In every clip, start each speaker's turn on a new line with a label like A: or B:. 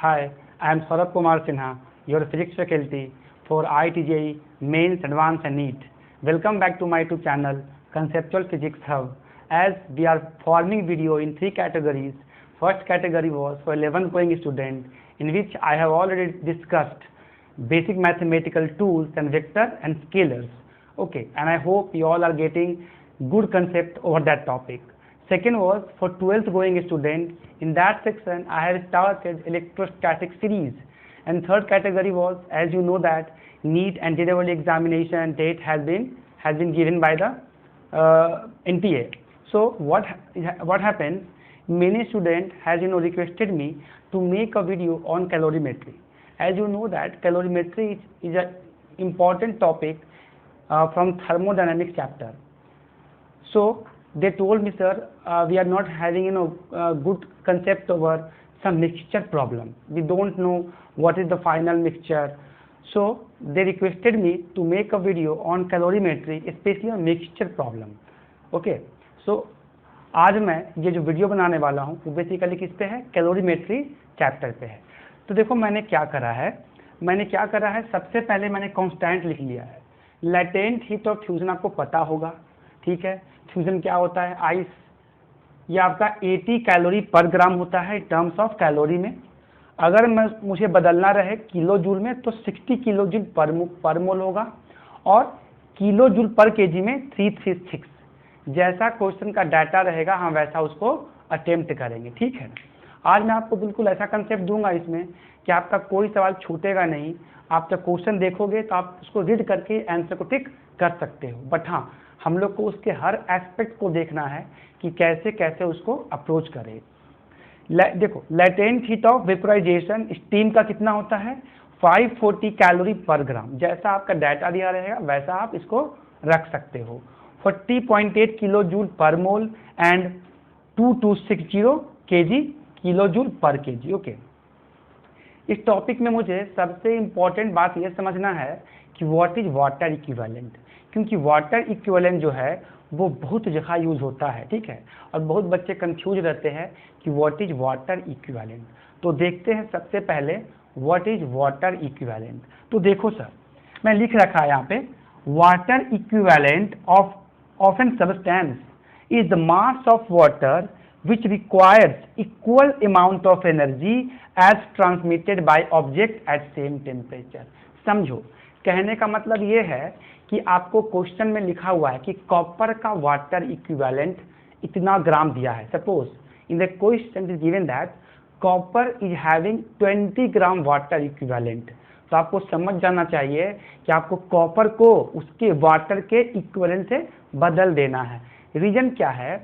A: Hi, I am Saurabh Kumar Sinha, your physics faculty for IIT JEE Mains Advanced and NEET. Welcome back to my YouTube channel Conceptual Physics Hub. As we are forming video in three categories. First category was for 11th going student, in which I have already discussed basic mathematical tools and vector and scalars. Okay, and I hope you all are getting good concept over that topic. Second was for 12th going student. In that section, I have started electrostatic series. And third category was, as you know that NEET and JEE examination date has been given by the NTA. So what happens? Many students has requested me to make a video on calorimetry. As you know that calorimetry is an important topic from thermodynamics chapter. So they told me, sir, we are not having good concept over some mixture problem. We don't know what is the final mixture. So they requested me to make a video on calorimetry, especially on mixture problem. Okay, so आज मैं ये जो video बनाने वाला हूँ वो basically किस पे है? कैलोरीमेट्री चैप्टर पे है। तो देखो मैंने क्या करा है, सबसे पहले मैंने कांस्टेंट लिख लिया है। लेटेंट हीट ऑफ फ्यूजन आपको पता होगा, ठीक है। फ्यूजन क्या होता है? आइस, ये आपका 80 कैलोरी पर ग्राम होता है टर्म्स ऑफ कैलोरी में। अगर मुझे बदलना रहे किलो जूल में तो 60 किलो जूल पर मोल होगा, और किलो जूल पर केजी में 336। जैसा क्वेश्चन का डाटा रहेगा हम वैसा उसको अटेम्प्ट करेंगे, ठीक है। आज मैं आपको बिल्कुल ऐसा कंसेप्ट दूंगा इसमें कि आपका कोई सवाल छूटेगा नहीं। आप जब क्वेश्चन देखोगे तो आप उसको रीड करके आंसर को टिक कर सकते हो, बट हाँ हम लोग को उसके हर एस्पेक्ट को देखना है कि कैसे कैसे उसको अप्रोच करें। देखो latent heat of vaporisation steam का कितना होता है? 540 कैलोरी पर ग्राम। जैसा आपका डाटा दिया रहेगा वैसा आप इसको रख सकते हो। 40.8 किलो जूल पर mole and 2260 KG kilo joule पर केजी। ओके, इस टॉपिक में मुझे सबसे इंपॉर्टेंट बात यह समझना है कि व्हाट इज वाटर इक्विवेलेंट, क्योंकि वाटर इक्विवेलेंट जो है वो बहुत जगह यूज होता है, ठीक है। और बहुत बच्चे कंफ्यूज रहते हैं कि व्हाट इज वाटर इक्विवेलेंट। तो देखते हैं सबसे पहले व्हाट इज वाटर इक्विवेलेंट। तो देखो सर, मैं लिख रखा है यहाँ पे, water equivalent of an substance is the mass of water which requires equal amount of energy as transmitted by object at same temperature। समझो, कहने का मतलब ये है कि आपको क्वेश्चन में लिखा हुआ है कि कॉपर का वाटर इक्विवेलेंट इतना ग्राम दिया है। Suppose in the question is given that copper is having 20 gram water equivalent. तो आपको समझ जाना चाहिए कि आपको कॉपर को उसके वाटर के इक्विवेलेंट से बदल देना है। रीजन क्या है?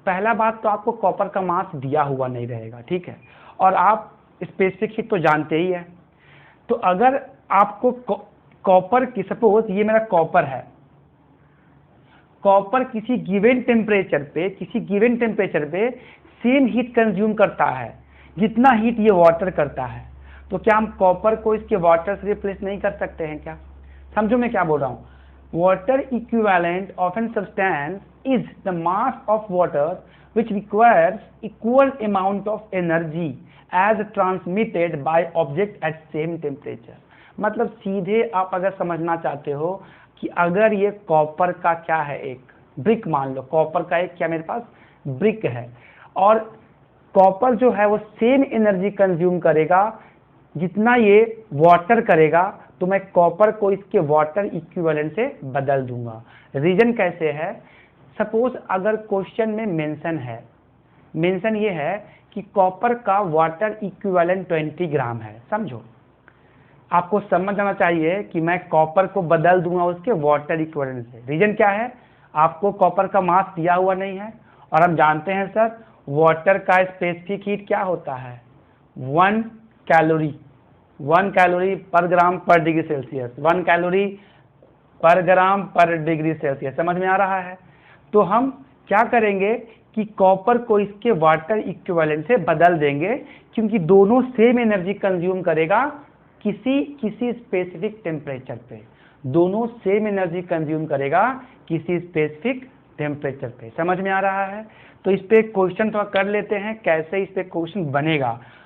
A: पहला बात तो आपको कॉपर का मास दिया हुआ नहीं रहेगा, ठीक है, और आप स्पेसिफिक हीट तो जानते ही है। तो अगर आपको कॉपर की, सपोज ये मेरा कॉपर है, कॉपर किसी गिवन टेम्परेचर पे सेम हीट कंज्यूम करता है जितना हीट ये वाटर करता है। तो क्या हम कॉपर को इसके वाटर से रिप्लेस नहीं कर सकते हैं क्या? समझो मैं क्या बोल रहा हूँ। Water equivalent of an substance is the mass of water which requires equal amount of energy as transmitted by object at same temperature. मतलब सीधे आप अगर समझना चाहते हो कि अगर ये कॉपर का क्या है, एक ब्रिक मान लो, कॉपर का एक क्या मेरे पास ब्रिक है, और कॉपर जो है वो सेम एनर्जी कंज्यूम करेगा जितना ये वाटर करेगा, तो मैं कॉपर को इसके वाटर इक्विवेलेंट से बदल दूंगा। रीजन कैसे है? सपोज अगर क्वेश्चन में मेंशन ये है कि कॉपर का वाटर इक्विवेलेंट 20 ग्राम है। समझो, आपको समझ आना चाहिए कि मैं कॉपर को बदल दूंगा उसके वाटर इक्विवेलेंट से। रीजन क्या है? आपको कॉपर का मास दिया हुआ नहीं है, और हम जानते हैं सर वाटर का स्पेसिफिक हीट क्या होता है? 1 कैलोरी पर ग्राम पर डिग्री सेल्सियस। 1 कैलोरी पर ग्राम पर डिग्री सेल्सियस। समझ में आ रहा है? तो हम क्या करेंगे कि कॉपर को इसके वाटर इक्विवेलेंट से बदल देंगे, क्योंकि दोनों सेम एनर्जी कंज्यूम करेगा किसी स्पेसिफिक टेम्परेचर पे। दोनों सेम एनर्जी कंज्यूम करेगा किसी स्पेसिफिक टेम्परेचर पे। समझ में आ रहा है? तो इस पे क्वेश्चन थोड़ा कर लेते हैं, कैसे इस पे क्वेश्चन बनेगा।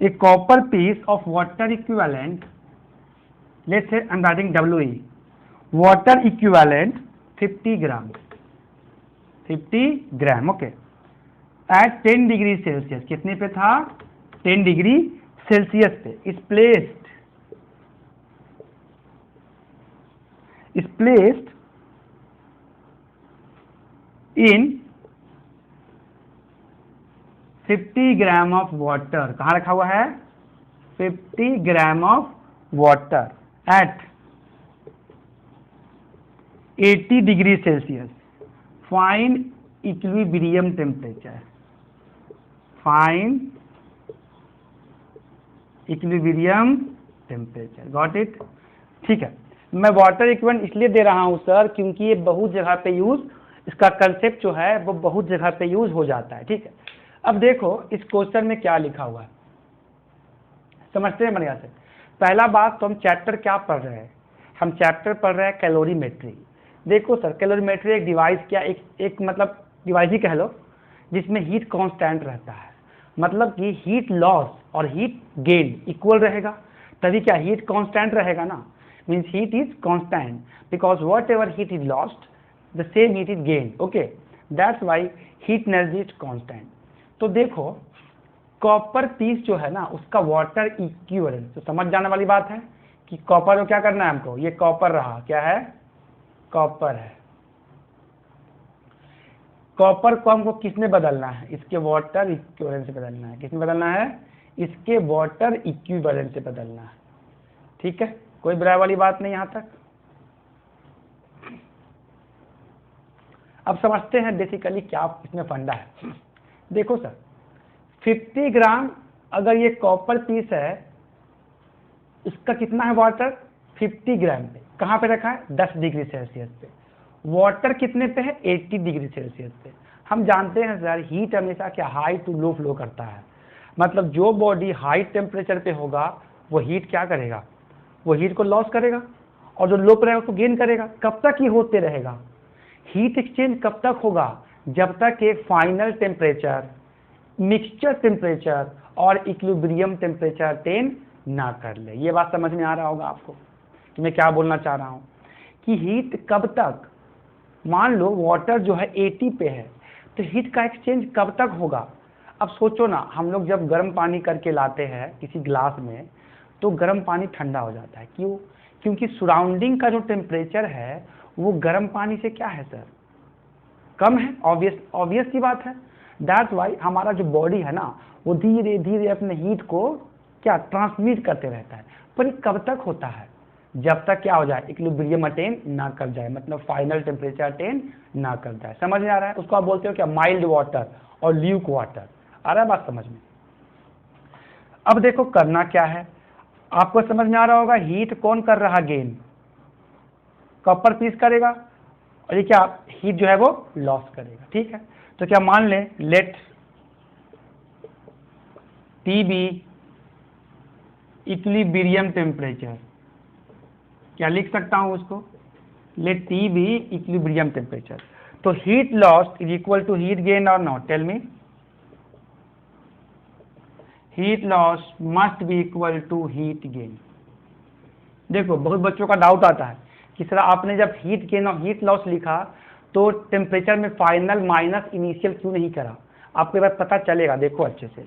A: A copper piece of water equivalent, let's say I'm writing WE, water equivalent 50 gram, 50 gram, okay, eight 10 degree Celsius, कितने पे था, 10 डिग्री सेल्सियस पे, is placed in 50 gram of water, कहाँ रखा हुआ है, 50 gram of water at 80 degree Celsius, find equilibrium temperature, find equilibrium temperature, got it. ठीक है, मैं वाटर इक्विवेलेंट इसलिए दे रहा हूं सर क्योंकि ये बहुत जगह पे यूज, इसका कंसेप्ट जो है वो बहुत जगह पे यूज हो जाता है। ठीक है, अब देखो इस क्वेश्चन में क्या लिखा हुआ है, समझते हैं बढ़िया से। पहला बात तो हम चैप्टर क्या पढ़ रहे हैं, हम चैप्टर पढ़ रहे हैं कैलोरीमेट्री। देखो सर, कैलोरीमेट्री एक डिवाइस, क्या एक मतलब डिवाइस ही कह लो, जिसमें हीट कांस्टेंट रहता है, मतलब कि हीट लॉस और हीट गेन इक्वल रहेगा, तभी क्या हीट कांस्टेंट रहेगा ना, means heat is constant because what ever heat is lost the same heat is gain, okay, that's why heat energy is constant. तो देखो कॉपर पीस जो है ना उसका वाटर इक्विवेलेंट, तो समझ जाने वाली बात है कि कॉपर को क्या करना है हमको, ये कॉपर रहा, क्या है, कॉपर है, कॉपर को हमको किसमें बदलना है, इसके वाटर इक्विवेलेंट से बदलना है, किसमें बदलना है, इसके वाटर इक्विवेलेंट से बदलना है। ठीक है, कोई बुराई वाली बात नहीं यहां तक। अब समझते हैं बेसिकली क्या इसमें फंडा है। देखो सर 50 ग्राम अगर ये कॉपर पीस है, इसका कितना है वाटर, 50 ग्राम पे, कहाँ पे रखा है, 10 डिग्री सेल्सियस पे, वाटर कितने पे है, 80 डिग्री सेल्सियस पे। हम जानते हैं सर हीट हमेशा क्या हाई टू लो फ्लो करता है, मतलब जो बॉडी हाई टेम्परेचर पे होगा वो हीट क्या करेगा, वो हीट को लॉस करेगा, और जो लो पे रहेगा उसको गेन करेगा। कब तक ये होते रहेगा, हीट एक्सचेंज कब तक होगा, जब तक एक फाइनल टेम्परेचर, मिक्सचर टेम्परेचर और इक्विलिब्रियम टेम्परेचर अटेन ना कर ले। ये बात समझ में आ रहा होगा आपको कि मैं क्या बोलना चाह रहा हूं, कि हीट कब तक, मान लो वाटर जो है 80 पे है, तो हीट का एक्सचेंज कब तक होगा। अब सोचो ना, हम लोग जब गर्म पानी करके लाते हैं किसी ग्लास में, तो गर्म पानी ठंडा हो जाता है, क्यों, क्योंकि सराउंडिंग का जो टेम्परेचर है वो गर्म पानी से क्या है सर, कम है, ऑब्वियस सी बात है। दैट्स वाई हमारा जो बॉडी है ना वो धीरे धीरे अपने हीट को क्या ट्रांसमिट करते रहता है, पर कब तक होता है, जब तक क्या हो जाए, इक्विलिब्रियम अटेन ना कर जाए, मतलब फाइनल टेम्परेचर अटेन ना कर जाए। समझ में आ रहा है, उसको आप बोलते हो क्या, माइल्ड वाटर और ल्यूक वाटर। आ रहा है बात समझ में। अब देखो करना क्या है, आपको समझ में आ रहा होगा, हीट कौन कर रहा गेन, कॉपर पीस करेगा, और ये क्या हीट जो है वो लॉस करेगा। ठीक है, तो क्या मान लें, let T be equilibrium temperature, क्या लिख सकता हूं उसको, let T be equilibrium temperature. तो heat loss is equal to heat gain और not, tell me, heat loss must be equal to heat gain. देखो बहुत बच्चों का डाउट आता है कि सर आपने जब हीट गेन और हीट लॉस लिखा तो टेम्परेचर में फाइनल माइनस इनिशियल क्यों नहीं करा, आपको बात पता चलेगा। देखो अच्छे से,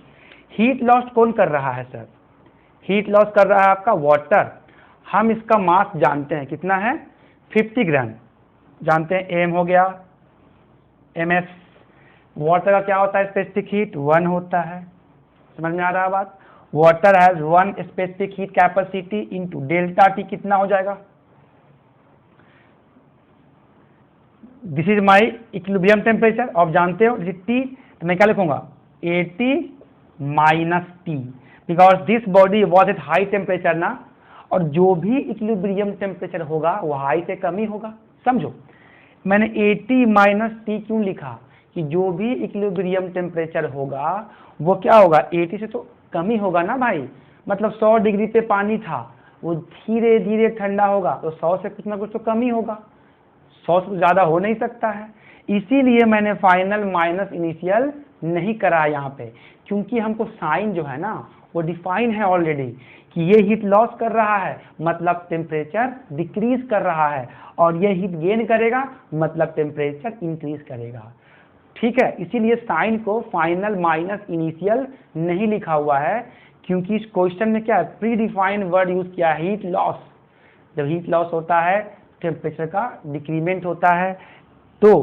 A: हीट लॉस कौन कर रहा है सर, हीट लॉस कर रहा है आपका वाटर। हम इसका मास जानते हैं कितना है, 50 ग्राम जानते हैं, एम हो गया एमएस। वाटर का क्या होता है, स्पेसिफिक हीट 1 होता है, समझ में आ रहा है बात। Water has 1 specific heat capacity into delta T, कितना हो जाएगा, this is my equilibrium temperature, आप जानते हो टी, तो मैं क्या लिखूंगा 80 minus T, because this body was at high temperature ना, और जो भी इक्विलिब्रियम टेम्परेचर होगा वो हाई से कम ही होगा। समझो मैंने 80 माइनस टी क्यों लिखा, कि जो भी इक्विलिब्रियम टेम्परेचर होगा वो क्या होगा, 80 से तो कम ही होगा ना भाई, मतलब 100 डिग्री पे पानी था, वो धीरे धीरे ठंडा होगा, तो 100 से कुछ ना कुछ तो कम ही होगा, 100 से ज़्यादा हो नहीं सकता है। इसीलिए मैंने फाइनल माइनस इनिशियल नहीं करा यहाँ पे, क्योंकि हमको साइन जो है ना वो डिफाइन है ऑलरेडी कि ये हीट लॉस कर रहा है मतलब टेम्परेचर डिक्रीज कर रहा है, और ये हीट गेन करेगा मतलब टेम्परेचर इंक्रीज करेगा। ठीक है, इसीलिए साइन को फाइनल माइनस इनिशियल नहीं लिखा हुआ है, क्योंकि इस क्वेश्चन में क्या है, प्री डिफाइंड वर्ड यूज किया है, हीट लॉस। जब हीट लॉस होता है टेम्परेचर का डिक्रीमेंट होता है, तो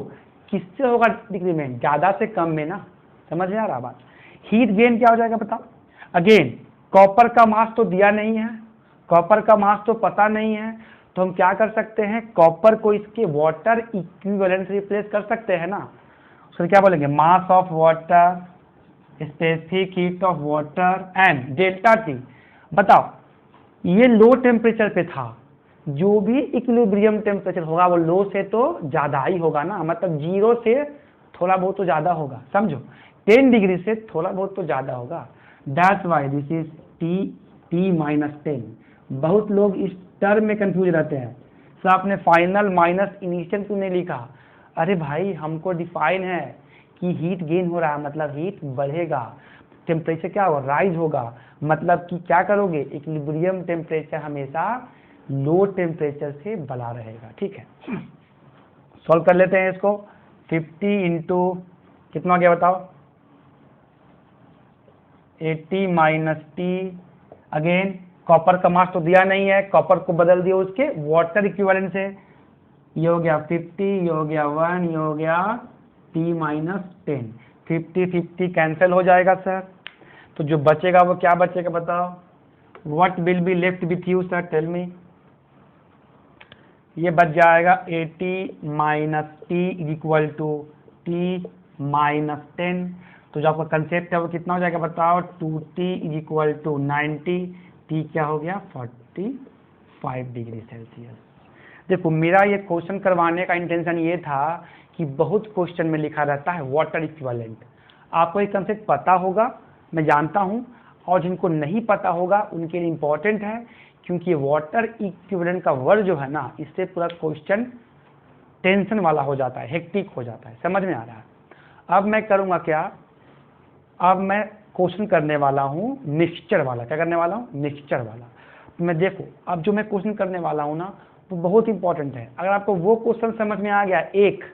A: किससे होगा डिक्रीमेंट, ज्यादा से कम में ना, समझ में आ रहा बात। हीट गेन क्या हो जाएगा बताओ। अगेन कॉपर का मास तो दिया नहीं है, कॉपर का मास तो पता नहीं है, तो हम क्या कर सकते हैं, कॉपर को इसके वाटर इक्विवेलेंट से रिप्लेस कर सकते हैं ना। उसको क्या बोलेंगे, मास of water, specific heat of water and delta T. बताओ ये लो टेम्परेचर पे था, जो भी इक्विलिब्रियम टेम्परेचर होगा वो लो से तो ज्यादा ही होगा ना, मतलब 0 से थोड़ा बहुत तो ज्यादा होगा, समझो 10 डिग्री से थोड़ा बहुत तो ज्यादा होगा। That's why this is T minus 10। बहुत लोग इस टर्म में कंफ्यूज रहते हैं, सर आपने फाइनल माइनस इनिशियल क्यों नहीं लिखा। अरे भाई हमको डिफाइन है कि हीट गेन हो रहा है मतलब हीट बढ़ेगा, टेम्परेचर क्या होगा, राइज होगा, मतलब कि क्या करोगे, इक्विलिब्रियम टेम्परेचर हमेशा लो टेम्परेचर से बड़ा रहेगा। ठीक है, सॉल्व कर लेते हैं इसको। 50 इंटू कितना हो गया बताओ, 80 माइनस टी। अगेन कॉपर का मास तो दिया नहीं है, कॉपर को बदल दिया उसके वाटर इक्विवेलेंट से, ये हो गया 50, ये हो गया 1, ये हो गया टी माइनस 10। 50 कैंसिल हो जाएगा सर, तो जो बचेगा वो क्या बचेगा बताओ, what will be left with you sir, tell me. ये बच जाएगा 80 minus T equal to T minus 10। तो जो आपका कंसेप्ट है वो कितना हो जाएगा बताओ, 2t इक्वल टू 90, टी क्या हो गया 45 डिग्री सेल्सियस। देखो मेरा ये क्वेश्चन करवाने का इंटेंशन ये था कि बहुत क्वेश्चन में लिखा रहता है वाटर इक्विवेलेंट, आपको ये कंसेप्ट पता होगा मैं जानता हूँ, और जिनको नहीं पता होगा उनके लिए इम्पोर्टेंट है, क्योंकि वाटर इक्विवेलेंट का वर्ड जो है ना, इससे पूरा क्वेश्चन टेंशन वाला हो जाता है, हेक्टिक हो जाता है, समझ में आ रहा है। अब मैं करूँगा क्या, अब मैं क्वेश्चन करने वाला हूँ मिक्सचर वाला। क्या करने वाला हूँ, मिक्सचर वाला। मैं देखो अब जो मैं क्वेश्चन करने वाला हूँ ना वो बहुत इंपॉर्टेंट है, अगर आपको वो क्वेश्चन समझ में आ गया एक,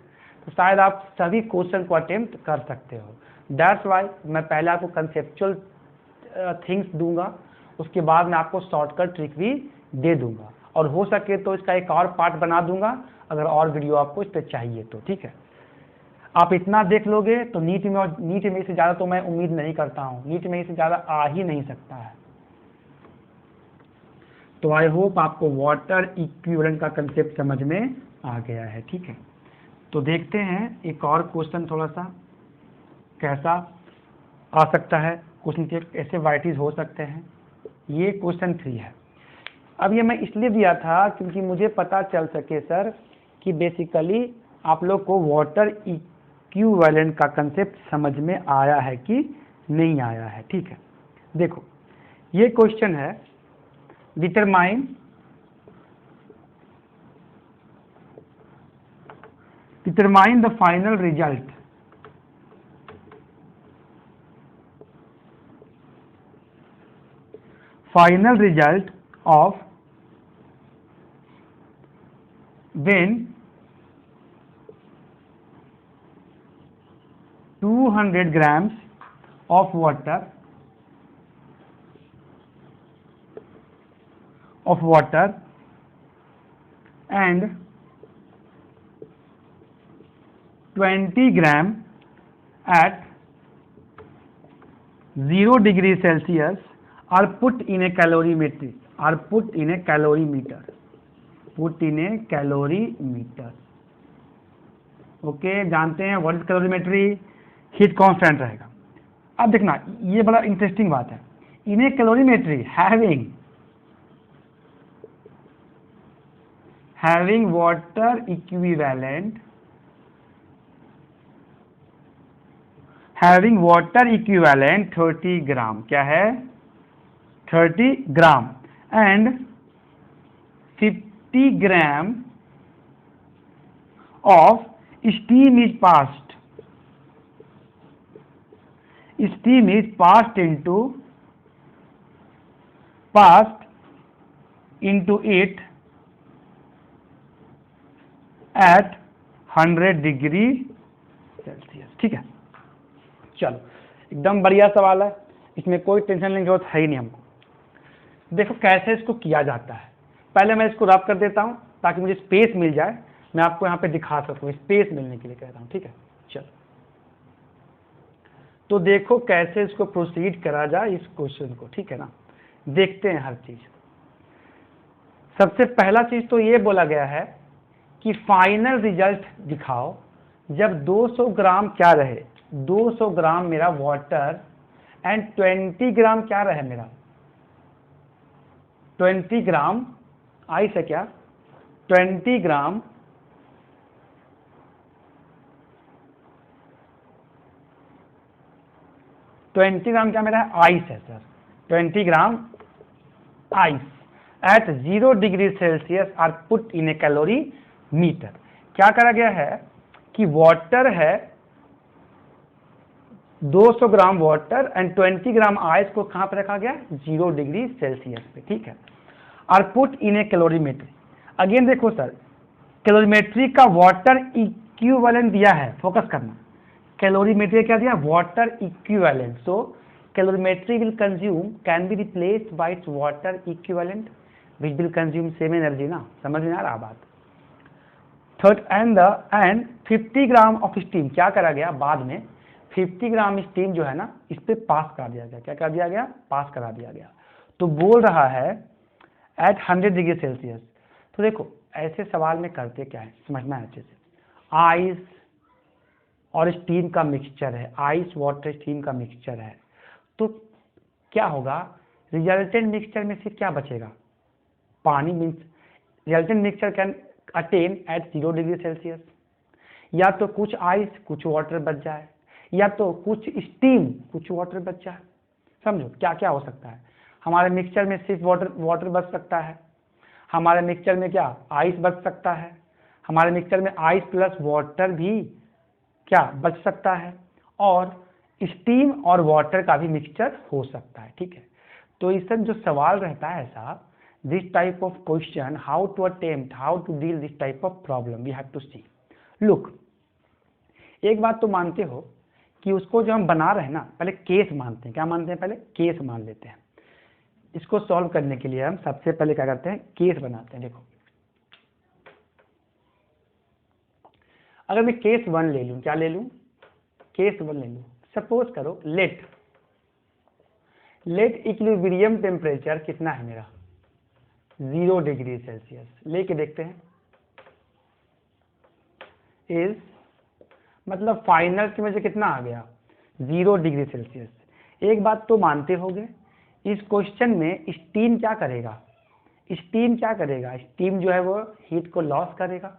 A: तो शायद आप सभी क्वेश्चन को अटेम्प्ट कर सकते हो। दैट्स वाई मैं पहले आपको कंसेप्चुअल थिंग्स दूंगा, उसके बाद मैं आपको शॉर्टकट ट्रिक भी दे दूंगा, और हो सके तो इसका एक और पार्ट बना दूंगा अगर और वीडियो आपको इस पर चाहिए तो। ठीक है, आप इतना देख लोगे तो नीट में इससे ज़्यादा तो मैं उम्मीद नहीं करता हूँ, नीट में इससे ज़्यादा आ ही नहीं सकता है। तो आई होप आपको वाटर इक्विवेलेंट का कंसेप्ट समझ में आ गया है। ठीक है, तो देखते हैं एक और क्वेश्चन थोड़ा सा कैसा आ सकता है, क्वेश्चन के ऐसे वैराइटीज हो सकते हैं। ये क्वेश्चन 3 है। अब ये मैं इसलिए दिया था क्योंकि मुझे पता चल सके सर कि बेसिकली आप लोग को वाटर इक्विवेलेंट का कंसेप्ट समझ में आया है कि नहीं आया है। ठीक है, देखो ये क्वेश्चन है, determine the final result of when 200 grams of water and 20 gram at 0 degree Celsius are put in a calorimeter. Okay, जानते हैं what is calorimetry, heat constant रहेगा। अब देखना ये बड़ा इंटरेस्टिंग बात है, इन a calorimetry having water equivalent 30 ग्राम, क्या है 30 gram and 50 gram of steam is passed into passed into it at 100 degree Celsius. ठीक है, चलो एकदम बढ़िया सवाल है, इसमें कोई टेंशन लेने की जरूरत है ही नहीं हमको। देखो कैसे इसको किया जाता है, पहले मैं इसको रब कर देता हूं ताकि मुझे स्पेस मिल जाए, मैं आपको यहाँ पे दिखा सकूं, स्पेस मिलने के लिए कह रहा हूं। ठीक है, चलो तो देखो कैसे इसको प्रोसीड करा जाए इस क्वेश्चन को। ठीक है ना, देखते हैं हर चीज। सबसे पहला चीज तो ये बोला गया है कि फाइनल रिजल्ट दिखाओ जब 200 ग्राम क्या रहे, 200 ग्राम मेरा वाटर एंड 20 ग्राम क्या रहे मेरा, 20 ग्राम आइस है क्या, 20 ग्राम क्या मेरा आइस है sir, 20 gram ice at 0 degree Celsius are put in a calorimeter. क्या करा गया है कि वाटर है, 200 gram water and 20 gram ice को कहां पर रखा गया, 0 डिग्री सेल्सियस पे। ठीक है, are put in a calorimetry. Again देखो सर, कैलोरीमेट्री का वाटर इक्विवेलेंट दिया है, फोकस करना, कैलोरीमेट्री क्या दिया, water equivalent. So calorimetry will consume, can be replaced by its water equivalent which will consume same energy ना, समझ में आ रहा बात। Third and 50 gram of steam, क्या करा गया बाद में 50 ग्राम स्टीम जो है ना इस पे पास करा दिया गया, क्या कर दिया गया, पास करा दिया गया। तो बोल रहा है एट 100 डिग्री सेल्सियस। तो देखो ऐसे सवाल में करते क्या है, समझना है अच्छे से। आइस और स्टीम का मिक्सचर है, आइस वाटर स्टीम का मिक्सचर है, तो क्या होगा, रिजल्टेंट मिक्सचर में से क्या बचेगा, पानी। Means resultant mixture can attain at 0 degree Celsius, या तो कुछ आइस कुछ वाटर बच जाए, या तो कुछ स्टीम कुछ वाटर बच जाए। समझो क्या क्या हो सकता है, हमारे मिक्सचर में सिर्फ वाटर बच सकता है, हमारे मिक्सचर में क्या आइस बच सकता है, हमारे मिक्सचर में आइस प्लस वाटर भी क्या बच सकता है, और स्टीम और वाटर का भी मिक्सचर हो सकता है। ठीक है, तो इससे जो सवाल रहता है साहब, this type of question, how to attempt, how to deal this type of problem, we have to see. Look, एक बात तो मानते हो कि उसको जो हम बना रहे हैं ना, पहले केस मानते हैं, क्या मानते हैं, पहले केस मान लेते हैं। इसको सॉल्व करने के लिए हम सबसे पहले क्या करते हैं, केस बनाते हैं। देखो अगर मैं केस 1 ले लूं, क्या ले लूं, केस 1 ले लूं। सपोज करो लेट इक्विलिब्रियम टेम्परेचर कितना है मेरा, 0 डिग्री सेल्सियस लेके देखते हैं। इज मतलब फाइनल की वजह कितना आ गया, 0 डिग्री सेल्सियस। एक बात तो मानते होगे, इस क्वेश्चन में स्टीम क्या करेगा, स्टीम क्या करेगा, स्टीम जो है वो हीट को लॉस करेगा।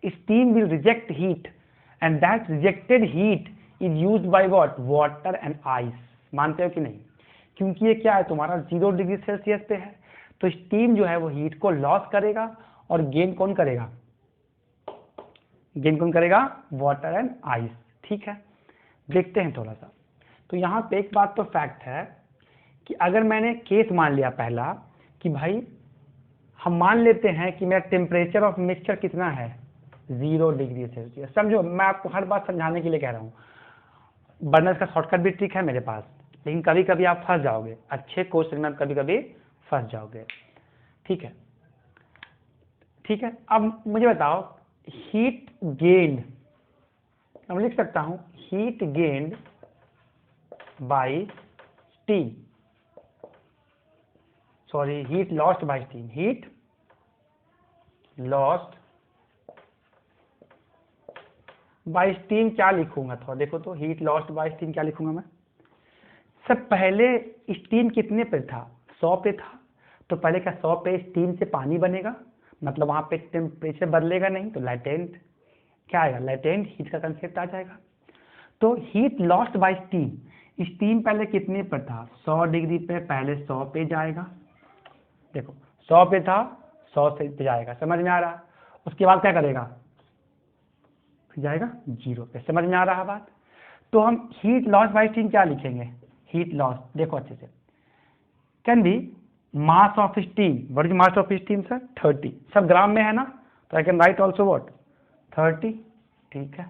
A: Steam will reject heat and that rejected heat is used by what, water and ice. मानते हो कि नहीं, क्योंकि ये क्या है तुम्हारा 0 डिग्री सेल्सियस पे है, तो स्टीम जो है वो हीट को लॉस करेगा और गेन कौन करेगा, गेन कौन करेगा, वाटर एंड आइस। ठीक है, देखते हैं थोड़ा सा। तो यहाँ पे एक बात तो फैक्ट है कि अगर मैंने केस मान लिया पहला कि भाई हम मान लेते हैं कि मेरा टेम्परेचर ऑफ मिक्सचर कितना है, 0 डिग्री सेल्सियस। समझो मैं आपको हर बात समझाने के लिए कह रहा हूँ, वरना इसका शॉर्टकट भी ट्रिक है मेरे पास, लेकिन कभी कभी आप फंस जाओगे, अच्छे क्वेश्चन में कभी कभी फंस जाओगे। ठीक है, ठीक है, अब मुझे बताओ हीट गेन्ड, अब लिख सकता हूं heat gained by steam, sorry heat lost by steam, heat lost by steam क्या लिखूंगा, थोड़ा देखो तो, हीट लॉस्ट बाय स्टीम क्या लिखूंगा मैं। सब पहले स्टीम कितने पे था, 100 पे था, तो पहले क्या 100 पे स्टीम से पानी बनेगा, मतलब वहां पे टेम्परेचर बदलेगा नहीं, तो लैटेंट क्या आएगा, लैटेंट हीट का कंसेप्ट आ जाएगा। तो heat lost by steam, steam पहले कितने पर था, 100 डिग्री पे, पहले 100 पे जाएगा, देखो 100 पे था, 100 से पे जाएगा, समझ में आ रहा। उसके बाद क्या करेगा, जाएगा 0 पे, समझ में आ रहा बात। तो हम हीट लॉस बाय स्टीम क्या लिखेंगे, हीट लॉस, देखो अच्छे से, can be mass of steam, what is mass of steam sir? 30, सब ग्राम में है ना, तो I can write also what 30, ठीक है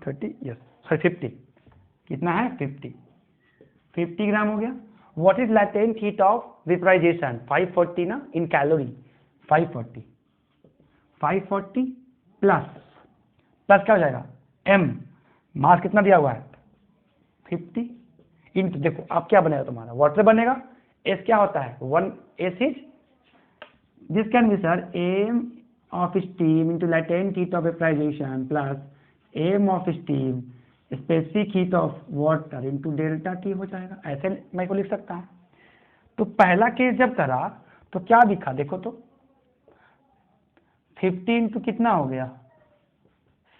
A: 30, यस सर 50, कितना है 50 ग्राम हो गया। What is latent heat of vaporization? 540 ना इन कैलोरी, 540 प्लस क्या हो जाएगा m, मास कितना दिया हुआ है 50 इंटू, देखो अब क्या बनेगा तुम्हारा, वाटर बनेगा, S क्या होता है 1, S is, this can be sir m of steam into latent heat of vaporization plus m of steam specific heat of water into delta T हो जाएगा, ऐसे मैं को लिख सकता हूँ। तो पहला केस जब करा तो क्या दिखा, देखो तो 50 इंटू कितना हो गया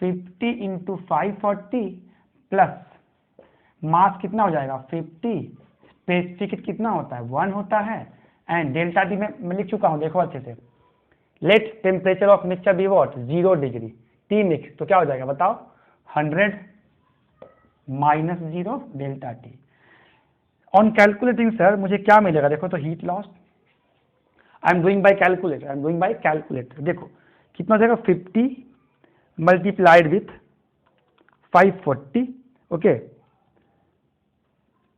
A: 50 इंटू 540 प्लस मास कितना हो जाएगा 50, स्पेसिफिक कितना होता है 1 होता है, एंड डेल्टा टी मैं लिख चुका हूं, देखो अच्छे से। Let temperature of mixture be what 0 degree, T mix तो क्या हो जाएगा बताओ 100 minus 0 delta T. On calculating sir मुझे क्या मिलेगा, देखो तो heat loss, I am doing by calculator, देखो कितना हो जाएगा 50 multiplied with 540, okay,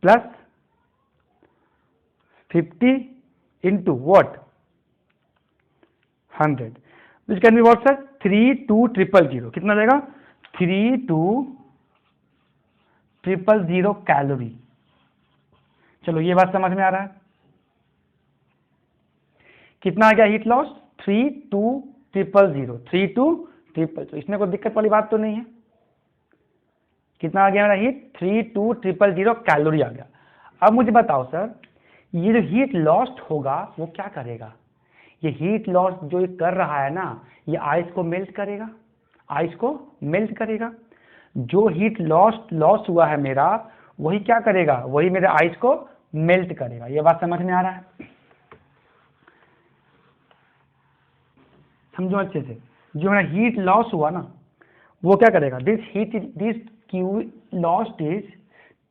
A: plus 50 into what 100, which can be what sir 32000, कितना जाएगा 32000 कैलोरी। चलो ये बात समझ में आ रहा है, कितना आ गया हीट लॉस 32000, इसमें कोई दिक्कत वाली बात तो नहीं है, कितना आ गया मेरा हीट 32000 कैलोरी आ गया। अब मुझे बताओ सर ये जो हीट लॉस्ट होगा वो क्या करेगा, ये हीट लॉस जो ये कर रहा है ना ये आइस को मेल्ट करेगा, जो हीट लॉस हुआ है मेरा वही क्या करेगा, वही मेरे आइस को मेल्ट करेगा। ये बात समझ में आ रहा है, समझो अच्छे से, जो मेरा हीट लॉस हुआ ना वो क्या करेगा, this Q lost is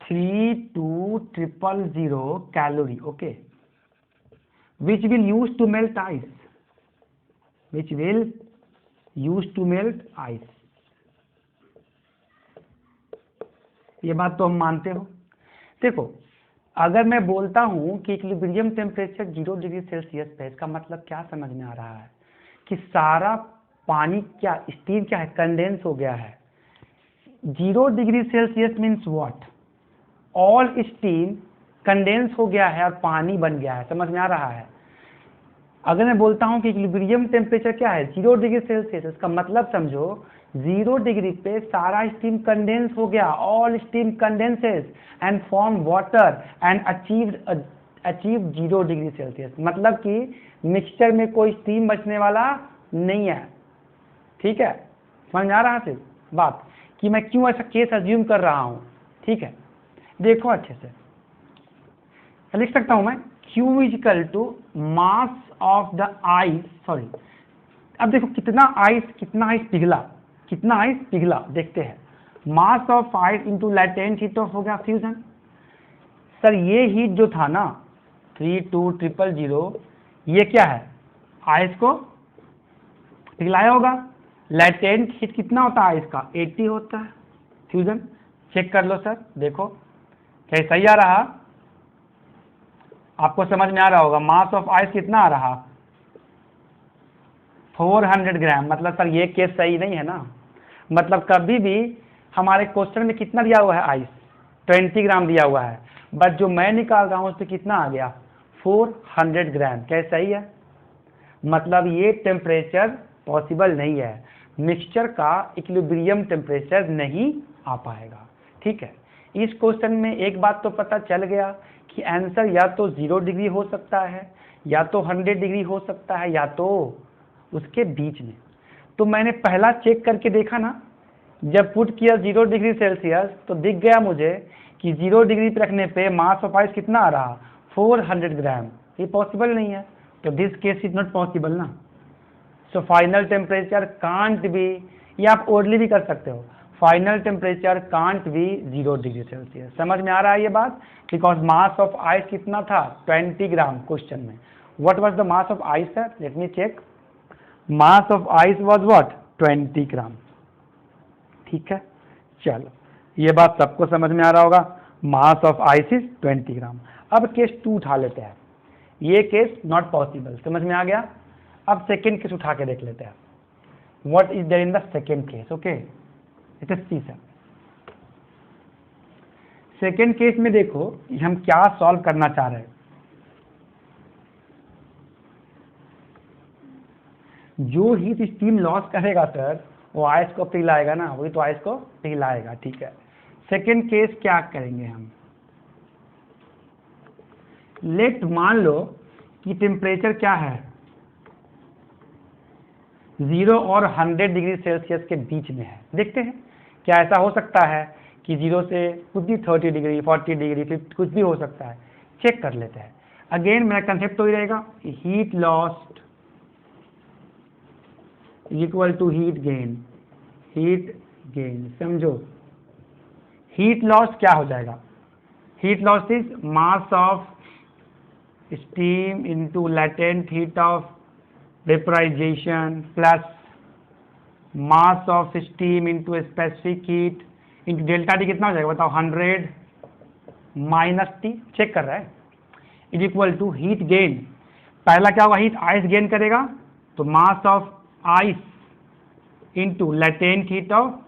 A: 32000 calorie, okay, which will use to melt ice, ये बात तो हम मानते हो। देखो अगर मैं बोलता हूं कि इक्विलिब्रियम टेम्परेचर 0 डिग्री सेल्सियस पे, इसका मतलब क्या समझ में आ रहा है कि सारा पानी क्या स्टीम क्या है कंडेंस हो गया है। 0 degree Celsius means what, all steam condense हो गया है और पानी बन गया है, समझ में आ रहा है। अगर मैं बोलता हूं कि इक्विलिब्रियम टेम्परेचर क्या है 0 डिग्री सेल्सियस, इसका मतलब समझो 0 डिग्री पे सारा स्टीम कंडेंस हो गया, all steam condenses and form water and achieve 0 degree Celsius, मतलब कि मिक्सचर में कोई स्टीम बचने वाला नहीं है, ठीक है, समझ में आ रहा है बात कि मैं क्यों ऐसा केस अज्यूम कर रहा हूं, ठीक है। देखो अच्छे से लिख सकता हूं मैं Q is equal to mass of the ice, sorry अब देखो कितना आइस पिघला, देखते हैं, mass of ice into latent heat of हो गया फ्यूजन। सर ये हीट जो था ना 32000 ये क्या है, आइस को पिघलाया होगा। लैटेंट हीट कितना होता है इसका 80 होता है, फ्यूजन चेक कर लो सर, देखो क्या सही आ रहा, आपको समझ में आ रहा होगा। मास ऑफ आइस कितना आ रहा 400 ग्राम, मतलब सर ये केस सही नहीं है ना, मतलब कभी भी हमारे क्वेश्चन में कितना दिया हुआ है आइस 20 ग्राम दिया हुआ है, बट जो मैं निकाल रहा हूं उस पर कितना आ गया 400 ग्राम, क्या सही है, मतलब ये टेम्परेचर पॉसिबल नहीं है, मिक्सचर का इक्विलिब्रियम टेम्परेचर नहीं आ पाएगा, ठीक है। इस क्वेश्चन में एक बात तो पता चल गया कि आंसर या तो 0 डिग्री हो सकता है, या तो 100 डिग्री हो सकता है, या तो उसके बीच में। तो मैंने पहला चेक करके देखा ना, जब पुट किया 0 डिग्री सेल्सियस तो दिख गया मुझे कि 0 डिग्री पे रखने पे मास ऑफ आइस कितना आ रहा 400 ग्राम, ये पॉसिबल नहीं है, तो this case is not possible ना। So final temperature can't be, ये आप ओरली भी कर सकते हो, final temperature can't be 0 degree Celsius. समझ में आ रहा है ये बात? बिकॉज मास ऑफ आइस कितना था? 20 ग्राम क्वेश्चन में। What was the mass of ice sir? Let me check. Mass of ice was what? 20 gram. ठीक है, चलो ये बात सबको समझ में आ रहा होगा। मास ऑफ आइस इज 20 ग्राम। अब केस 2 उठा लेते हैं। ये केस नॉट पॉसिबल, समझ में आ गया। अब सेकेंड केस उठा के देख लेते हैं। What is there in the second case? Okay, it is C sir. Second case में देखो हम क्या सॉल्व करना चाह रहे हैं। जो हीट स्टीम लॉस करेगा सर वो आइस को पिघलाएगा ना, वही तो आइस को पिघलाएगा। ठीक है, सेकेंड केस क्या करेंगे हम? लेट मान लो कि टेम्परेचर क्या है 0 और 100 डिग्री सेल्सियस के बीच में है। देखते हैं क्या ऐसा हो सकता है कि 0 से कुछ भी 30 डिग्री 40 डिग्री 50 कुछ भी हो सकता है। चेक कर लेते हैं। अगेन मेरा कंसेप्ट तो ही रहेगा heat lost equal to heat gain. Heat gain समझो, हीट लॉस क्या हो जाएगा? Heat loss is mass of steam into latent heat of vaporization plus mass of steam into specific heat into delta T. कितना हो जाएगा बताओ? 100 minus T. Check कर रहा है। Is equal to heat gain. पहला क्या होगा? हीट आइस गेन करेगा तो mass of ice into latent heat of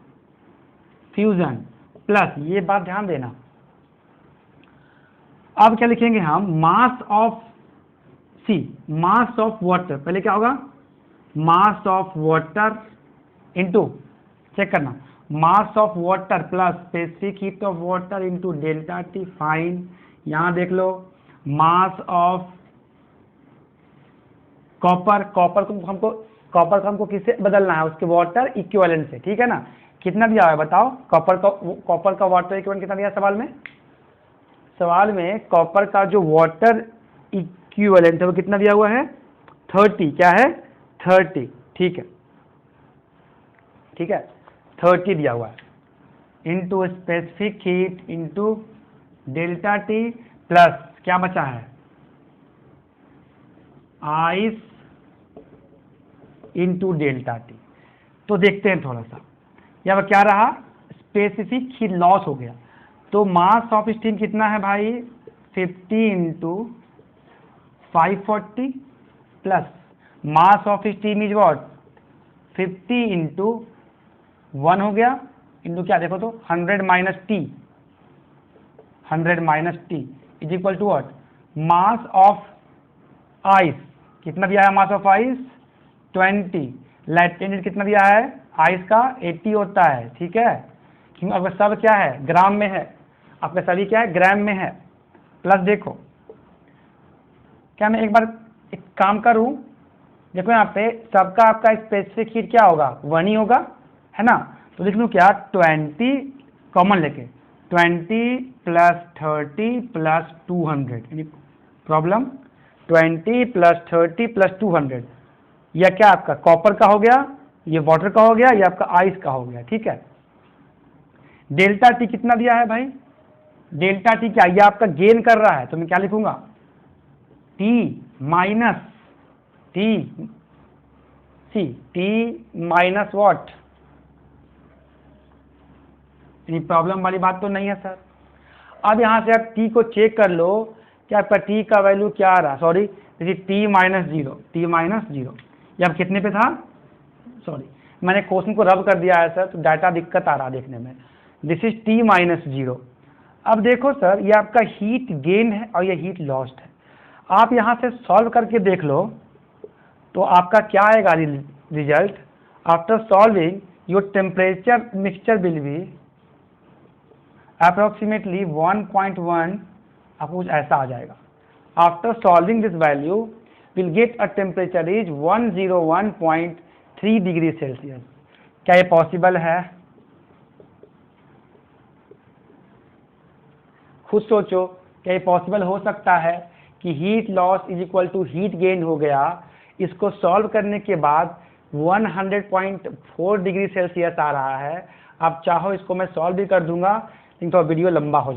A: fusion plus, ये बात ध्यान देना। अब क्या लिखेंगे हम? Mass of mass of water. पहले क्या होगा? Mass of water into, check करना, mass of water plus specific heat of water into delta T. Fine. यहां देख लो मास ऑफ कॉपर। कॉपर को हमको किससे बदलना है? उसके वाटर इक्विवेलेंट से। ठीक है ना? कितना दिया हुआ है बताओ? कॉपर का वाटर इक्विवेलेंट कितना दिया सवाल में? सवाल में कॉपर का जो वाटर इक्विवेलेंट है वो कितना दिया हुआ है? 30। क्या है? 30। ठीक है, ठीक है, 30 दिया हुआ है into specific heat into delta T plus क्या बचा है? Ice into delta T. तो देखते हैं थोड़ा सा यहाँ पर क्या रहा? स्पेसिफिक हीट लॉस हो गया। तो मास ऑफ स्टीम कितना है भाई? 50 into 540 plus mass of steam is what? 50 into 1 हो गया इंटू क्या देखो तो 100 minus T. 100 minus T is equal to what? Mass of ice कितना दिया है? मास ऑफ आइस 20। लेटेंट कितना दिया है? आइस का 80 होता है। ठीक है, क्योंकि आपका सब क्या है? ग्राम में है। आपका सभी क्या है? ग्राम में है। प्लस देखो क्या मैं एक बार एक काम करूं? देखो यहाँ पे सबका आपका स्पेसिफिक हीट क्या होगा? 1 ही होगा, है ना? तो लिख लूँ क्या? 20 कॉमन लेके 20 plus 30 plus 200 problem 20 plus 30 plus 200। यह क्या आपका कॉपर का हो गया, ये वाटर का हो गया, ये आपका आइस का हो गया। ठीक है, डेल्टा टी कितना दिया है भाई? डेल्टा टी क्या? ये आपका गेन कर रहा है तो मैं क्या लिखूंगा? T minus T minus what? Problem वाली बात तो नहीं है सर। अब यहां से आप टी को चेक कर लो कि आपका टी का वैल्यू क्या आ रहा? Sorry, T minus zero. ये अब कितने पे था? सॉरी, मैंने क्वेश्चन को रब कर दिया है सर, तो डाटा दिक्कत आ रहा है देखने में। This is T minus zero. अब देखो सर, ये आपका हीट गेन है और ये हीट लॉस्ट है। आप यहाँ से सॉल्व करके देख लो तो आपका क्या आएगा result? After solving your temperature mixture will B approximately 1.1, आपको कुछ ऐसा आ जाएगा। After solving this value will get a temperature is 101.3 degree Celsius. क्या ये पॉसिबल है? खुद सोचो, क्या ये पॉसिबल हो सकता है कि heat loss is equal to heat gain हो गया? इसको सॉल्व करने के बाद 100.4 डिग्री सेल्सियस आ रहा है। आप चाहो इसको मैं सॉल्व भी कर दूंगा, लेकिन तो वीडियो लंबा हो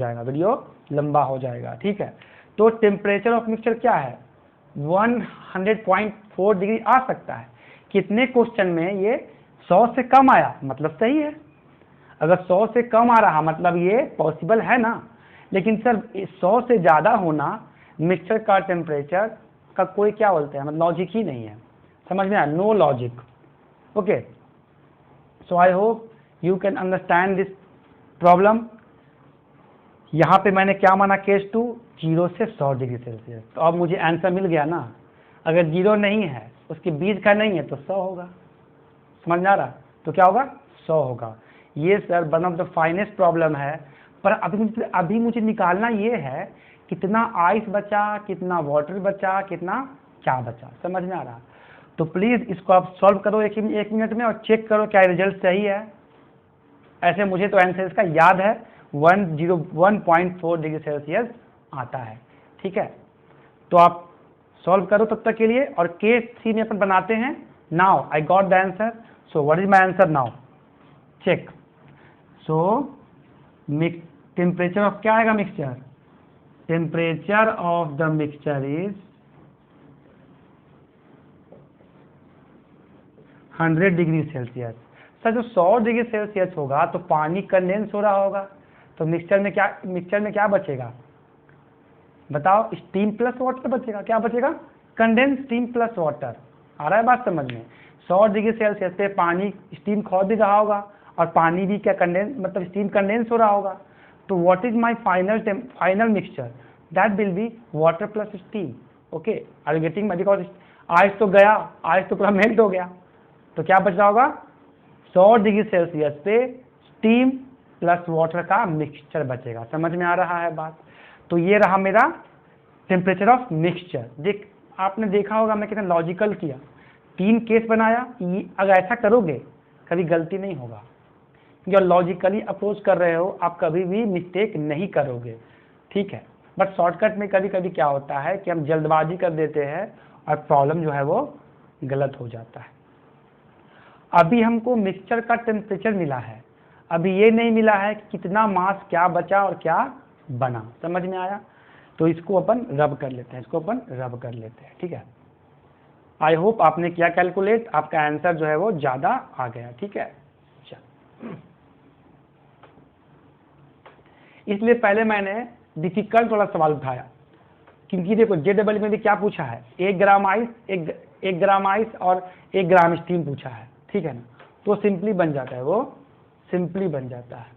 A: जाएगा, ठीक है। तो टेम्परेचर ऑफ मिक्सचर क्या है, 100.4 डिग्री आ सकता है। कितने क्वेश्चन में ये 100 से कम आया, मतलब सही है। अगर 100 से कम आ रहा मतलब ये पॉसिबल है ना। लेकिन सर 100 से ज़्यादा होना मिक्सचर का टेम्परेचर का कोई क्या बोलते हैं, मतलब लॉजिक ही नहीं है, समझ में आया, no logic. Okay, so I hope you can understand this problem. यहाँ पे मैंने क्या माना, केस 2 0 से 100 डिग्री सेल्सियस। तो अब मुझे आंसर मिल गया ना। अगर 0 नहीं है, उसके बीच का नहीं है, तो 100 होगा, समझ में आ रहा। तो क्या होगा, 100 होगा। ये sir one of the finest problem है। पर अभी मुझे निकालना ये है कितना आइस बचा, कितना वाटर बचा, कितना क्या बचा, समझ में आ रहा। तो प्लीज़ इसको आप सॉल्व करो एक मिनट में और चेक करो क्या रिजल्ट सही है। ऐसे मुझे तो आंसर इसका याद है, 101.4 डिग्री सेल्सियस आता है, ठीक है। तो आप सॉल्व करो तब तक के लिए, और केस 3 में अपन बनाते हैं। Now I got the answer, so what is my answer now, check. So temperature of क्या आएगा mixture, temperature of the mixture is 100 degree Celsius. Sir जो 100 डिग्री सेल्सियस होगा तो पानी कंडेंस हो रहा होगा, तो मिक्सचर में क्या बचेगा बताओ, स्टीम प्लस वाटर बचेगा। क्या बचेगा, कंडेंस स्टीम प्लस वाटर। आ रहा है बात समझ में। 100 डिग्री सेल्सियस पे पानी स्टीम खो भी रहा होगा, और पानी भी क्या कंडेंस, मतलब स्टीम कंडेंस हो रहा होगा। तो what is my final mixture, that will be water plus steam. Okay, are you getting, because ice तो गया, आइस तो पूरा मेल्ट हो गया, तो क्या बच रहा होगा, 100 डिग्री सेल्सियस पे स्टीम प्लस वाटर का मिक्सचर बचेगा। समझ में आ रहा है बात। तो ये रहा मेरा टेम्परेचर ऑफ मिक्सचर। आपने देखा होगा मैं कितना लॉजिकल किया, 3 केस बनाया। अगर ऐसा करोगे कभी गलती नहीं होगा, जो लॉजिकली अप्रोच कर रहे हो आप कभी भी मिस्टेक नहीं करोगे, ठीक है। बट शॉर्टकट में कभी कभी क्या होता है कि हम जल्दबाजी कर देते हैं और प्रॉब्लम जो है वो गलत हो जाता है। अभी हमको मिक्सचर का टेम्परेचर मिला है, अभी ये नहीं मिला है कि कितना मास क्या बचा और क्या बना, समझ में आया। तो इसको अपन रब कर लेते हैं, ठीक है। आई होप आपने किया कैलकुलेट, आपका आंसर जो है वो ज्यादा आ गया, ठीक है। इसलिए पहले मैंने डिफिकल्ट वाला सवाल उठाया, क्योंकि देखो JEE में भी क्या पूछा है, 1 ग्राम आइस, 1 ग्राम आइस और 1 ग्राम स्टीम पूछा है, ठीक है ना। तो सिंपली बन जाता है, वो सिंपली बन जाता है।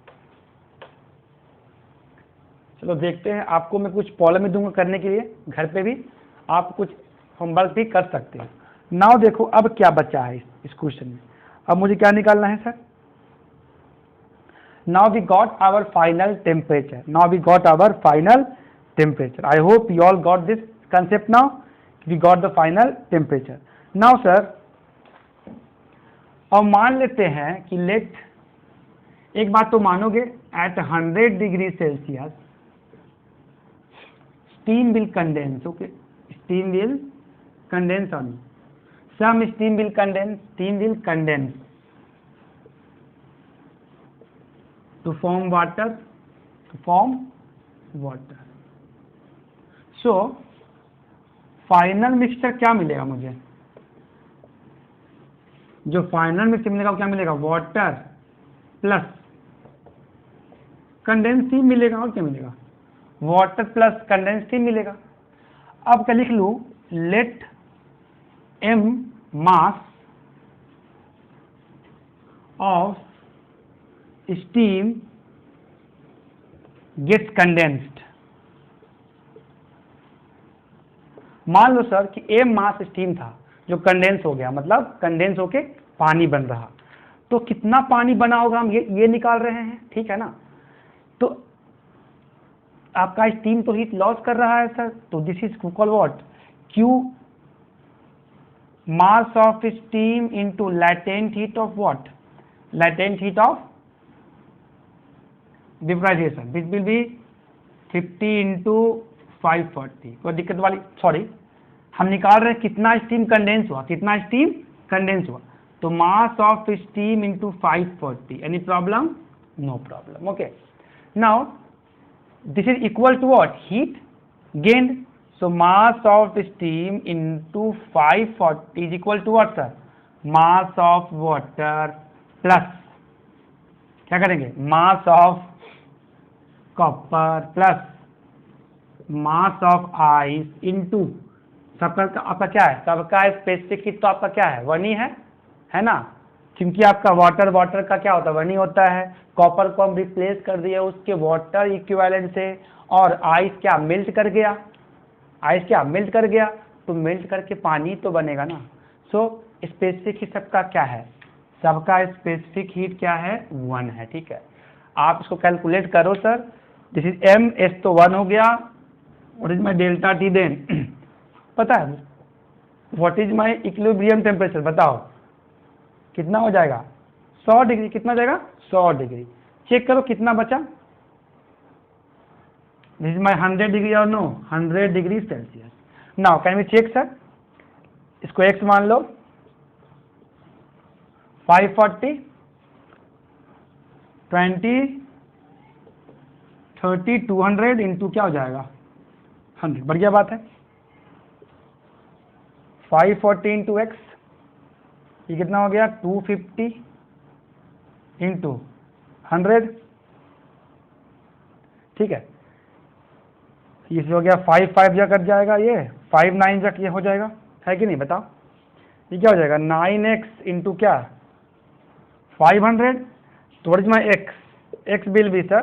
A: चलो देखते हैं, आपको मैं कुछ प्रॉब्लम भी दूंगा करने के लिए, घर पे भी आप कुछ होमवर्क भी कर सकते हैं। नाउ देखो अब क्या बचा है इस क्वेश्चन में, अब मुझे क्या निकालना है sir. Now we got our final temperature. I hope you all got this concept now. We got the final temperature. Now sir, अब मान लेते हैं कि एक बात तो मानोगे, at 100 degree Celsius steam will condense. Okay, steam will condense on some steam will condense to form water, so final mixture क्या मिलेगा मुझे, जो फाइनल मिक्सचर मिलेगा वो क्या मिलेगा, वाटर प्लस कंडेंस स्टीम मिलेगा। और क्या मिलेगा, वाटर प्लस कंडेंस स्टीम मिलेगा। अब क्या लिख लूं, let m mass of steam gets condensed. मान लो सर कि m मास स्टीम था जो कंडेंस हो गया, मतलब कंडेंस होके पानी बन रहा, तो कितना पानी बना होगा हम ये निकाल रहे हैं, ठीक है ना। तो आपका स्टीम तो हीट लॉस कर रहा है सर, तो this is called what, Q mass of steam into latent heat of what, latent heat of vaporization, this will be 50 into 540। कोई दिक्कत वाली, सॉरी, हम निकाल रहे हैं कितना स्टीम कंडेंस हुआ, तो mass of steam into 540, any problem? No problem. Okay, now this is equal to what? Heat gained. So mass of steam into 540 is equal to what sir? Mass of water plus क्या करेंगे? Mass of copper plus mass of ice into सबका आपका क्या है? सबका specific heat तो आपका क्या है? 1 ही है ना, क्योंकि आपका वाटर का क्या होता है? 1 ही होता है। कॉपर को हम रिप्लेस कर दिया उसके वाटर इक्विवेलेंट से, और आइस क्या मेल्ट कर गया? आइस क्या मेल्ट कर गया? तो मेल्ट करके पानी तो बनेगा ना। सो स्पेसिफिक हीट सबका क्या है? सबका स्पेसिफिक हीट क्या है? 1 है। ठीक है, आप इसको कैलकुलेट करो sir. This is M, S तो 1 हो गया। What is my delta T then? पता है what is my equilibrium temperature? बताओ कितना हो जाएगा? 100 डिग्री। कितना जाएगा? 100 डिग्री। चेक करो कितना बचा। दिस इज माई 100 डिग्री और no 100 degree Celsius. Now can we check sir? इसको x मान लो, 540 20 30 200 इंटू क्या हो जाएगा? 100। बढ़िया बात है। 540 इंटू एक्स, ये कितना हो गया? 250 इंटू 100। ठीक है, ये हो गया 5 5 जा कट जाएगा, ये 5 9 जा ये हो जाएगा, है कि नहीं? बताओ ये क्या हो जाएगा? 9x इंटू क्या? 500। तो what is my x? X will be sir,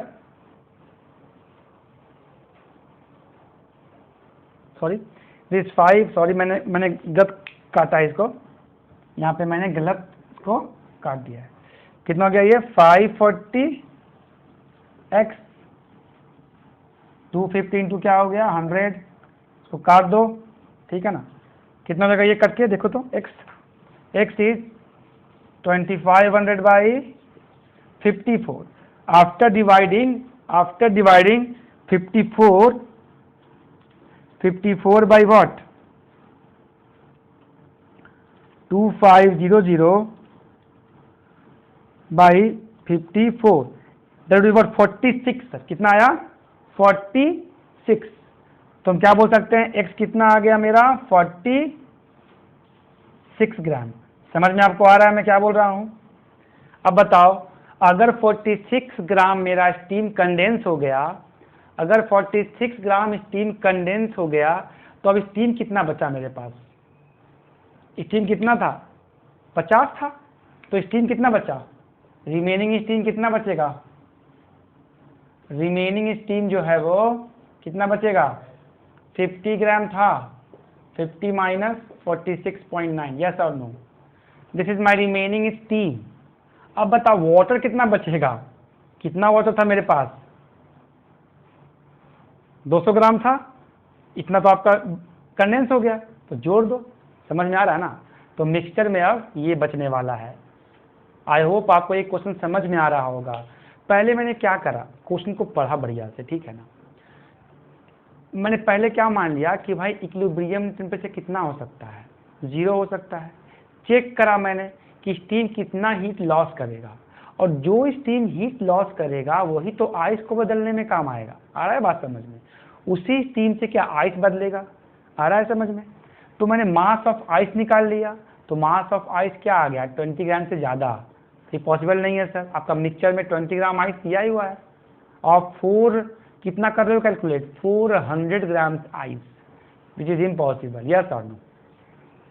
A: sorry this 5, sorry मैंने गलत काटा इसको, यहाँ पे मैंने गलत को काट दिया है। कितना हो गया ये? 540 x 250 इंटू क्या हो गया? 100। इसको काट दो, ठीक है ना? कितना हो जाएगा ये कट के? देखो तो x is 2500 by 54। After dividing 54 by what? 2500 by 54, that will be what? 46 sir. कितना आया? 46। तो हम क्या बोल सकते हैं? x कितना आ गया मेरा? 46 ग्राम। समझ में आपको आ रहा है मैं क्या बोल रहा हूं? अब बताओ, अगर 46 ग्राम मेरा स्टीम कंडेंस हो गया, अगर 46 ग्राम स्टीम कंडेंस हो गया, तो अब स्टीम कितना बचा मेरे पास? स्टीम कितना था? 50 था। तो स्टीम कितना बचा? रिमेनिंग स्टीम कितना बचेगा? रिमेनिंग स्टीम जो है वो कितना बचेगा? 50 ग्राम था, 50 माइनस 46.9, यस और no? This is my remaining steam. अब बताओ वाटर कितना बचेगा? कितना वाटर था मेरे पास? 200 ग्राम था। इतना तो आपका कंडेंस हो गया, तो जोड़ दो। समझ में आ रहा है ना? तो मिक्सचर में अब ये बचने वाला है। आई होप आपको एक क्वेश्चन समझ में आ रहा होगा। पहले मैंने क्या करा? क्वेश्चन को पढ़ा बढ़िया से, ठीक है ना? मैंने पहले क्या मान लिया कि भाई इक्विलिब्रियम टेम्परेचर कितना हो सकता है? 0 हो सकता है। चेक करा मैंने कि स्टीम कितना हीट लॉस करेगा, और जो स्टीम हीट लॉस करेगा वही तो आइस को बदलने में काम आएगा। आ रहा है बात समझ में? उसी स्टीम से क्या आइस बदलेगा? आ रहा है समझ में? तो मैंने मास ऑफ आइस निकाल लिया, तो मास ऑफ आइस क्या आ गया? 20 ग्राम से ज़्यादा। ये पॉसिबल नहीं है सर, आपका मिक्सचर में 20 ग्राम आइस दिया ही हुआ है, और 4 कितना कर रहे हो calculate? 400 gram ice, which is impossible, yes और नो?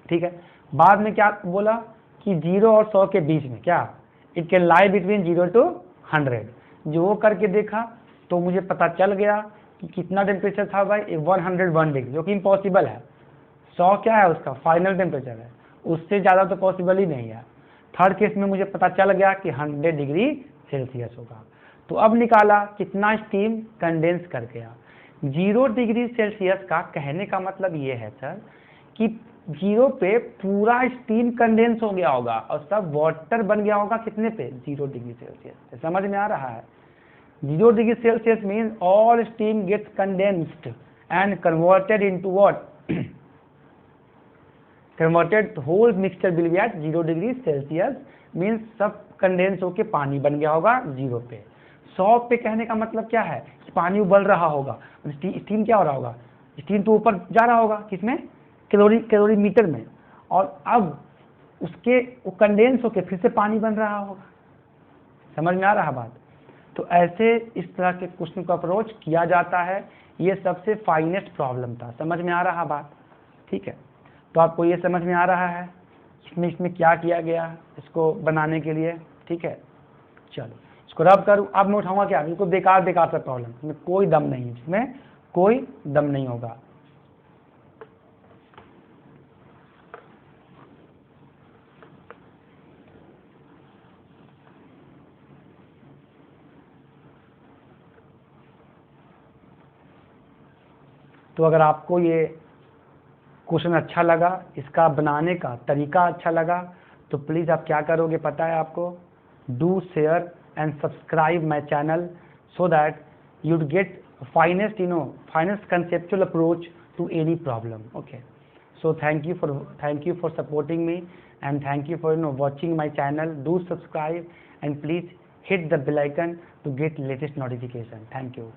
A: ठीक है। बाद में क्या बोला कि 0 और 100 के बीच में क्या? It can lie between 0 to 100। जो वो करके देखा तो मुझे पता चल गया कि कितना टेम्परेचर था भाई? 101 डिग्री, जो कि इम्पॉसिबल है। 100 क्या है? उसका फाइनल टेम्परेचर है, उससे ज़्यादा तो पॉसिबल ही नहीं है। थर्ड केस में मुझे पता चल गया कि 100 डिग्री सेल्सियस होगा। तो अब निकाला कितना स्टीम कंडेंस कर गया? 0 डिग्री सेल्सियस का कहने का मतलब ये है सर कि 0 पे पूरा स्टीम कंडेंस हो गया होगा और सब वाटर बन गया होगा कितने पे? 0 डिग्री सेल्सियस। समझ में आ रहा है? 0 degree Celsius means all steam gets condensed and converted into what? Converted whole mixture will be at 0 degree Celsius, means सब कंडेंस होके पानी बन गया होगा 0 पे। 100 पे कहने का मतलब क्या है कि पानी उबल रहा होगा, स्टीम क्या हो रहा होगा, स्टीम तो ऊपर जा रहा होगा, किसमें, कैलोरीमीटर में, और अब उसके वो कंडेंस होके फिर से पानी बन रहा होगा। समझ में आ रहा बात? तो ऐसे इस तरह के क्वेश्चन को अप्रोच किया जाता है। ये सबसे फाइनेस्ट प्रॉब्लम था। समझ में आ रहा बात? ठीक है, तो आपको ये समझ में आ रहा है इसमें क्या किया गया इसको बनाने के लिए। ठीक है, चलो इसको रब करूँ। अब मैं उठाऊंगा क्या, इसको बेकार बेकार सा प्रॉब्लम, इसमें कोई दम नहीं, इसमें कोई दम नहीं होगा। तो अगर आपको ये क्वेश्चन अच्छा लगा, इसका बनाने का तरीका अच्छा लगा, तो प्लीज़ आप क्या करोगे पता है आपको, do share and subscribe my channel so that you'd get finest conceptual approach to any problem. Okay, so thank you for supporting me, and thank you for watching my channel. Do subscribe and please hit the bell icon to get latest notification. Thank you.